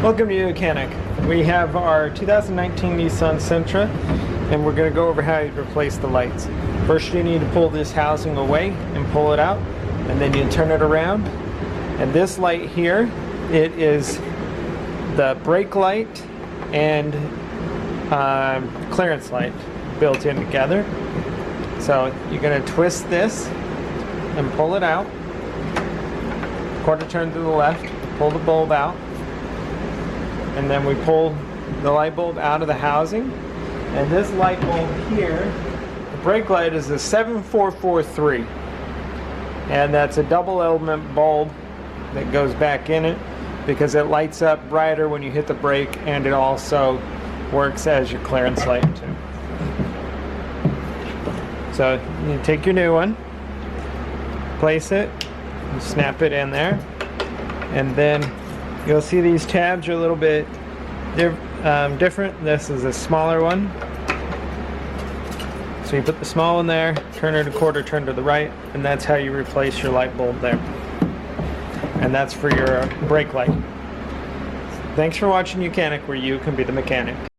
Welcome to YOUCANIC. We have our 2019 Nissan Sentra, and we're going to go over how you replace the lights. First, you need to pull this housing away and pull it out, and then you turn it around. And this light here, it is the brake light and clearance light built in together. So you're going to twist this and pull it out. Quarter turn to the left, pull the bulb out. And then we pull the light bulb out of the housing. And this light bulb here, the brake light, is a 7443. And that's a double element bulb that goes back in it because it lights up brighter when you hit the brake, and it also works as your clearance light too. So you take your new one, place it, and snap it in there, and then you'll see these tabs are a little bit different. This is a smaller one. So you put the small one there, turn it a quarter turn to the right, and that's how you replace your light bulb there. And that's for your brake light. Thanks for watching YOUCANIC, where you can be the mechanic.